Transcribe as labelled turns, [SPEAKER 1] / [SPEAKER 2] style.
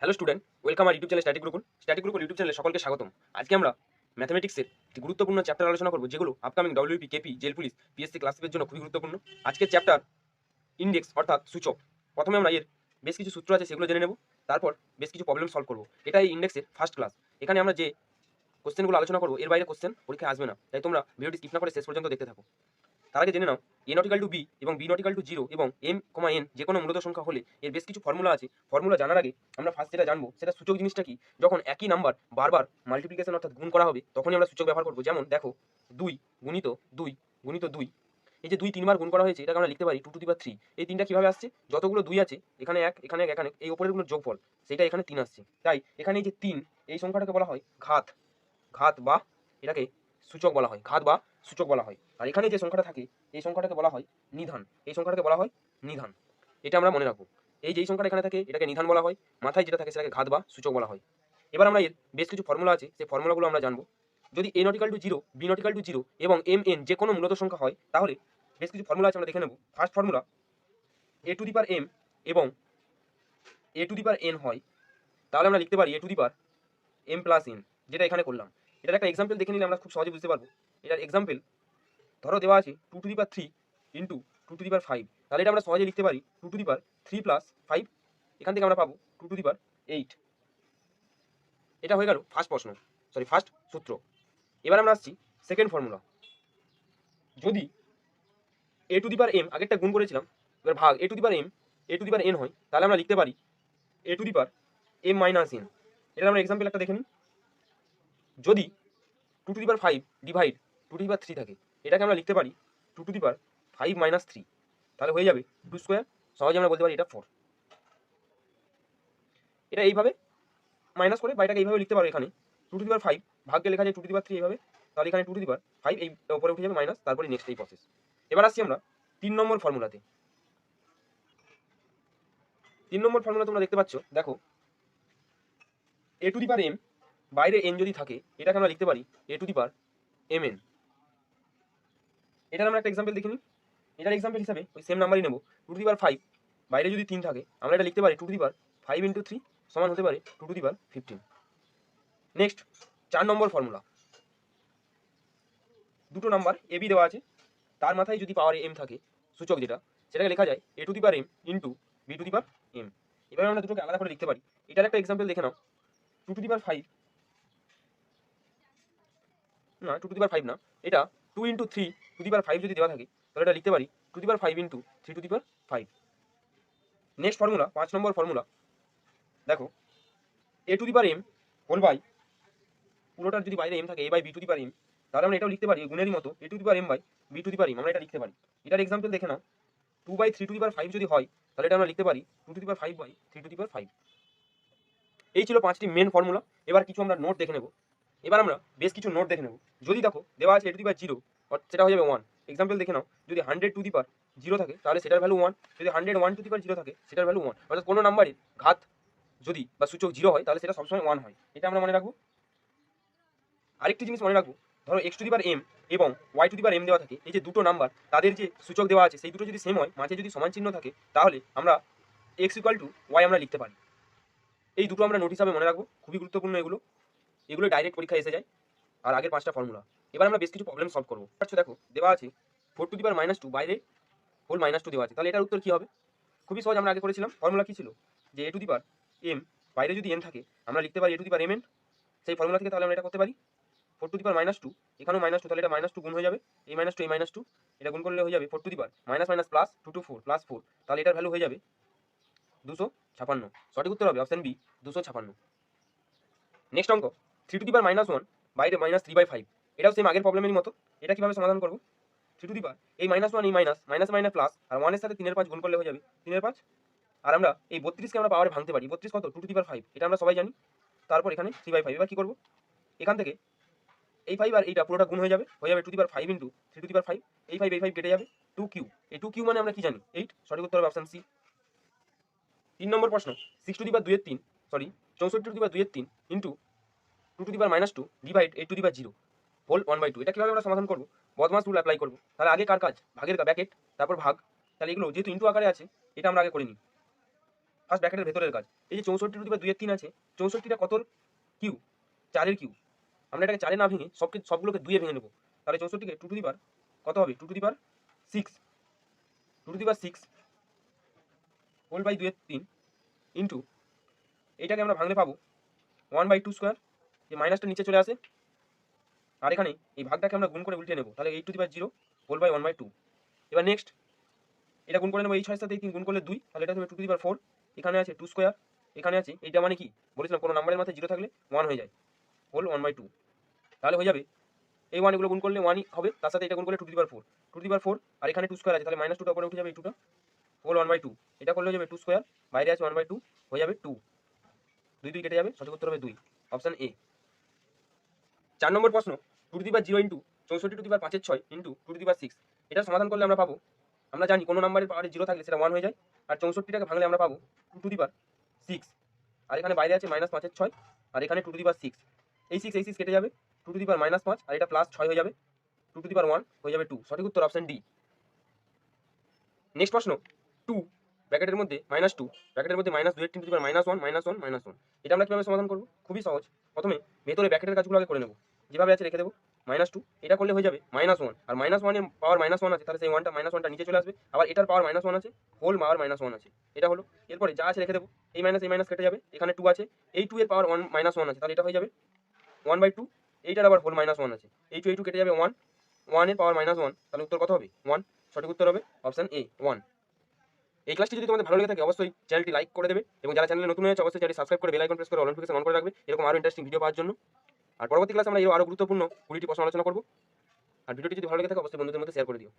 [SPEAKER 1] Hello student, welcome আর YouTube channel static Gurukul YouTube চ্যানেলে সকলকে স্বাগতম। আজকে আমরা ম্যাথমেটিক্সের একটি গুরুত্বপূর্ণ চ্যাপ্টার আলোচনা করব, যেগুলো upcoming WP, KP, jail police, PSC ক্লাসের জন্য খুবই গুরুত্বপূর্ণ। আজকের চ্যাপ্টার ইন্ডেক্স অর্থাৎ সূচক। প্রথমে আমরা এর বেশ কিছু সূত্র আছে সেগুলো জেনে নেব, তারপর বেশ কিছু প্রবলেম সলভ করব। এটা এই ইন্ডেক্সের ফার্স্ট ক্লাস। এখানে আমরা যে কোশ্চেনগুলো আলোচনা করবো এর বাইরে কোশ্চেন পরীক্ষা আসবে না, তাই তোমরা ভিডিওটি স্কিপ না করে শেষ পর্যন্ত দেখতে থাকো। তার আগে জেনে নাও A not equal to B এবং B not equal to zero এবং এম কমা এন যে কোনো মূলত সংখ্যা হলে এর বেশ কিছু ফর্মুলা আছে। ফর্মুলা জানার আগে আমরা ফার্স্ট যেটা জানবো সেটা সূচক জিনিসটা কি। যখন একই নাম্বার বারবার মাল্টিপ্লিকেশন অর্থাৎ গুণ করা হবে তখনই আমরা সূচক ব্যবহার করবো। যেমন দেখো 2 গুণিত 2 গুণিত 2, এই যে 2 তিনবার গুণ করা হয়েছে এটাকে আমরা লিখতে পারি 2 টু দি পাওয়ার 3। এই তিনটা কিভাবে আসছে, যতগুলো 2 আছে এখানে এক এখানে এক এখানে এই উপরেরগুলোর যোগফল, সেটা এখানে 3 আসছে। তাই এখানে এই যে 3 এই সংখ্যাটাকে বলা হয় ঘাত, ঘাত বা এটাকে সূচক বলা হয়, ঘাত বা সূচক বলা হয়। আর এখানে যে সংখ্যাটা থাকে এই সংখ্যাটাকে বলা হয় নিধান, এই সংখ্যাটাকে বলা হয় নিধান। এটা আমরা মনে রাখবো, এই যেই সংখ্যাটা এখানে থাকে এটাকে নিধান বলা হয়, মাথায় যেটা থাকে সেটাকে ঘাত বা সূচক বলা হয়। এবার আমরা এর বেশ কিছু ফর্মুলা আছে, সেই ফর্মুলাগুলো আমরা জানবো। যদি a not equal to zero, b not equal to zero এবং এম এন যে কোনো মূলত সংখ্যা হয় তাহলে বেশ কিছু ফর্মুলা আছে আমরা দেখে নেব। First formula, A to the power M এবং A to the power n হয় তাহলে আমরা লিখতে পারি a to the power m plus n, যেটা এখানে করলাম। এটার একটা এক্সাম্পল দেখে নিলে আমরা খুব সহজে বুঝতে পারবো। এটার এক্সাম্পল ধরো দেওয়া আছে 2 to the power 3 into 2 to the power 5, তাহলে এটা আমরা সহজে লিখতে পারি 2 টু দি পাওয়ার 3 প্লাস 5। এখান থেকে আমরা পাবো 2 টু দি পাওয়ার 8। এটা হয়ে গেল ফার্স্ট সূত্র। এবার আমরা আসছি সেকেন্ড ফর্মুলা। যদি এ টু দি পাওয়ার এম আগেরটা গুণ করেছিলাম, এবার ভাগ a to the power m a to the power n হয় তাহলে আমরা লিখতে পারি a to the power m minus n. এটা আমরা এক্সাম্পল একটা দেখে নিই। যদি 2 to the power 5 divide 2 to the power 3 থাকে এটাকে আমরা লিখতে পারি 2 টু দি পাওয়ার 5 মাইনাস 3, তাহলে হয়ে যাবে 2 স্কোয়ার। সহজে আমরা বলতে পারি এটা 4। এটা এইভাবে মাইনাস করে বা এটাকে এইভাবে লিখতে পারো। এখানে 2 টু দি পাওয়ার 5 ভাগকে লেখা যায় 2 টু দি পাওয়ার 3 এইভাবে, তাহলে এখানে 2 টু দি পাওয়ার 5 এই উপরে উঠে যাবে মাইনাস, তারপরে নেক্সট এই প্রসেস। এবার আসছি আমরা 3 নম্বর ফর্মুলাতে। 3 নম্বর ফর্মুলা তোমরা দেখতে পাচ্ছ, দেখো a to the power m বাইরে এন যদি থাকে এটাকে আমরা লিখতে পারি a to the power m n. এটার আমরা একটা এক্সাম্পল দেখে নিই। এটার এক্সাম্পল হিসাবে ওই সেম নাম্বারই নেব। 2 টু দি পাওয়ার 5 বাইরে যদি 3 থাকে আমরা এটা লিখতে পারি 2 টু দি পাওয়ার 5 ইন্টু 3 সমান হতে পারে 2 to the power 15। Next 4 number formula. দুটো নাম্বার এ বি দেওয়া আছে, তার মাথায় যদি পাওয়ার এম থাকে সূচক যেটা, সেটাকে লেখা যায় a to the power m into b to the power m. এভাবে আমরা দুটোকে আলাদা করে লিখতে পারি। এটার একটা এক্সাম্পল দেখে নাও। 2 টু দি পাওয়ার 5 না, 2 টু দি পাওয়ার 5 না, এটা 2 ইন্টু 3 টু দি পাওয়ার 5 যদি দেওয়া থাকে তাহলে এটা লিখতে পারি 2 to the power 5 into 3 to the power 5। Next formula 5 number formula. দেখো a to the power m whole by, পুরোটার যদি বাইরে এম থাকে a by b to the power m, তাহলে আমরা এটাও লিখতে পারি গুণেরই মতো a to the power m by b to the power m, আমরা এটা লিখতে পারি। এটার এক্সাম্পল দেখে নাও 2 বাই 3 টু দি পাওয়ার 5 যদি হয় তাহলে এটা আমরা লিখতে পারি 2 to the power 5 by 3 to the power 5। এই ছিল 5টি মেন ফর্মুলা। এবার কিছু আমরা নোট দেখে নেব। এবার আমরা বেশ কিছু নোট দেখে নেব। যদি দেখো দেওয়া আছে এ টু দি পাওয়ার 0, সেটা হয়ে যাবে 1। এক্সাম্পল দেখে নাও, যদি 100 টু দি পাওয়ার 0 থাকে তাহলে সেটার ভ্যালু 1, যদি 101 টু দি পাওয়ার 0 থাকে সেটার ভ্যালু 1। অর্থাৎ কোনো নাম্বারের ঘাত যদি বা সূচক 0 হয় তাহলে সেটা সবসময় 1 হয়, এটা আমরা মনে রাখবো। আরেকটি জিনিস মনে রাখবো, ধরো x to the power M এবং y to the power m দেওয়া থাকে, এই যে দুটো নাম্বার তাদের যে সূচক দেওয়া আছে সেই দুটো যদি সেম হয়, মাঝে যদি সমান চিহ্ন থাকে, তাহলে আমরা এক্স ইকুয়াল টু ওয়াই আমরা লিখতে পারি। এই দুটো আমরা নোট হিসাবে মনে রাখবো, খুবই গুরুত্বপূর্ণ এগুলো। এগুলো ডাইরেক্ট পরীক্ষায় এসে যায়। আর আগের 5টা ফর্মুলা। এবার আমরা বেশ কিছু প্রবলেম সলভ করবো। আচ্ছা দেখো দেওয়া আছে 4 টু দি পাওয়ার -2 বাইরে হোল -2 দেওয়া আছে, তাহলে এটার উত্তর কি হবে? খুবই সহজ, আমরা আগে করেছিলাম। ফর্মুলা কি ছিল, যে এ টু দি পাওয়ার এম বাইরে যদি এন থাকে আমরা লিখতে পারি a to the power m n. সেই ফর্মুলা থেকে তাহলে আমরা এটা করতে পারি 4 টু দি পাওয়ার -2, এখানেও -2, তাহলে এটা -2 গুণ হয়ে যাবে, এই -2 এই -2 এটা গুণ করলে হয়ে যাবে 4 to the power minus minus plus 2 to 4 plus 4, তাহলে এটার ভ্যালু হয়ে যাবে 256। সঠিক উত্তর হবে অপশন বি 256। নেক্সট অঙ্ক 3 টু দি পাওয়ার -1 বাইরে -3/5, এটাও সেম আগের প্রবলেমের মতো। এটা কিভাবে সমাধান করব, 3 টু দি পাওয়ার এই -1 এই মাইনাস মাইনাস মাইনাস প্লাস, আর 1 এর সাথে 3 এর 5 গুণ করলে হয়ে যাবে 3 এর 5। আর আমরা এই 32 কে আমরা পাওয়ারে ভাঙতে পারি। 32 কত, 2 টু দি পাওয়ার 5, এটা আমরা সবাই জানি। তারপর এখানে 3/5। এবার কি করব, এখান থেকে এই 5 আর এইটা পুরোটা গুণ হয়ে যাবে 2 to the power 5 into 3 to the power 5, এই 5 এই 5 কেটে যাবে 2 কিউ। এই 2 কিউ মানে আমরা কি জানি 8, সঠিক উত্তর হবে অপশন সি। 3 নম্বর প্রশ্ন 6 টু দি পাওয়ার 2 এর 3 সরি 64 টু দি পাওয়ার 2 এর 3 into 2 to the power -2 divide 8 to the power 0 whole 1/2। এটা কিভাবে আমরা সমাধান করব, বদমাস রুল অ্যাপ্লাই করব। তাহলে আগে কার কাজ, ভাগের ব্র্যাকেট তারপর ভাগ। তাহলে এগুলো যেহেতু ইনটু আকারে আছে এটা আমরা আগে করে নিই। ফার্স্ট ব্র্যাকেটের ভেতরের কাজ। এই যে 64 টু দি পাওয়ার 2 এর 3 আছে, 64টা কতর কিউ? 4 এর কিউ। আমরা এটাকে 4 এ না ভেঙে সবগুলোকে 2 এ ভেঙে নেব। তাহলে 64কে 2 টু দি পাওয়ার কত হবে? 2 to the power 6, 2 to the power 6 whole by 2 এর 3 ইন্টু এইটাকে আমরা ভাঙলে পাবো 1/2 স্কোয়ার, যে মাইনাসটা নিচে চলে আসে, আর এখানে এই ভাগটাকে আমরা গুণ করে উল্টে নেব, তাহলে 8 to the power 0 whole by 1/2। এবার নেক্সট এটা গুণ করে নেবো, এই 6 সাথে 3 গুণ করলে 2, তাহলে এটা হবে 2 টু দি পাওয়ার 4। এখানে আছে 2 স্কোয়ার, এখানে আছে, এইটা মানে কি বলেছিলাম কোনো নাম্বারের মাথায় 0 থাকলে 1 হয়ে যায়, হোল 1/2। তাহলে হয়ে যাবে এই 1 এগুলো গুণ করলে 1ই হবে, তার সাথে এটা গুণ করলে 2 to the power 4, 2 to the পাওয়ার 4, আর এখানে 2 স্কোয়ার আছে, তাহলে মাইনাস 2টা উপরে উঠে যাবে, এই 2টা হোল 1/2। এটা করলে হয়ে যাবে 2 স্কোয়ার, বাইরে আছে 1/2, হয়ে যাবে 2, 2 2 কেটে যাবে, সঠিক উত্তর হবে 2, অপশন এ। 4 নম্বর প্রশ্ন, 2 to the power 0 into 64 to the power 5 এর 6 ইন্টু 2 টু দি পাওয়ার 6। এটা সমাধান করলে আমরা পাবো, আমরা জানি কোনো নাম্বারের পাওয়ারে 0 থাকলে সেটা 1 হয়ে যায়, আর 64টাকে ভাঙলে আমরা পাবো 2 টু দি পাওয়ার 6, আর এখানে বাইরে আছে মাইনাস 5 এর 6, আর এখানে 2 টু দি পাওয়ার 6, এই 6 কেটে যাবে, 2 টু দি পাওয়ার মাইনাস 5, আর এটা প্লাস 6 হয়ে যাবে, 2 টু দি পাওয়ার 1 হয়ে যাবে 2, সঠিক উত্তর অপশন ডি। নেক্সট প্রশ্ন, 2 ব্র্যাকেটের মধ্যে -2 ব্র্যাকেটের মধ্যে -2 এর 3 টু দি পাওয়ার -1 -1 -1। এটা আমরা কিভাবে সমাধান করব? খুবই সহজ। প্রথমে ভেতরে ব্র্যাকেটের কাজগুলো আগে করে নেব, যেভাবে আছে রেখে দেবো। -2 এটা করলে হয়ে যাবে -1, আর -1 এর পাওয়ার -1 আছে, তাহলে সেই -1টা নিচে চলে আসবে, আবার এটার পাওয়ার -1 আছে, হোল পাওয়ার -1 আছে, এটা হলো। এরপরে যা আছে রেখে দেবো, এই মাইনাস কেটে যাবে, এখানে 2 আছে, এই 2 এর পাওয়ার -1 আছে, তাহলে এটা হয়ে যাবে 1/2, এইটার আবার হোল -1 আছে, এই 2 কেটে যাবে, 1 এর পাওয়ার -1, তাহলে উত্তর কত হবে? 1, সঠিক উত্তর হবে অপশন এ 1। এই ক্লাসটি যদি তোমাদের ভালো লেগে থাকে অবশ্যই চ্যানেলটি লাইক করে দেবে, এবং যারা চ্যানেলে নতুন হয়েছে অবশ্যই চ্যানেলটি সাবস্ক্রাইব করে বেল আইকন প্রেস করে অল নোটিফিকেশন অন করে রাখবে, এরকম আরও ইন্টারেস্টিং ভিডিও পাওয়ার জন্য। আর পরবর্তী ক্লাসে আমরা আরও গুরুত্বপূর্ণ 20টি প্রশ্ন আলোচনা করব। আর ভিডিওটি যদি ভালো লেগে থাকে অবশ্যই বন্ধুদের মধ্যে শেয়ার করে দিও।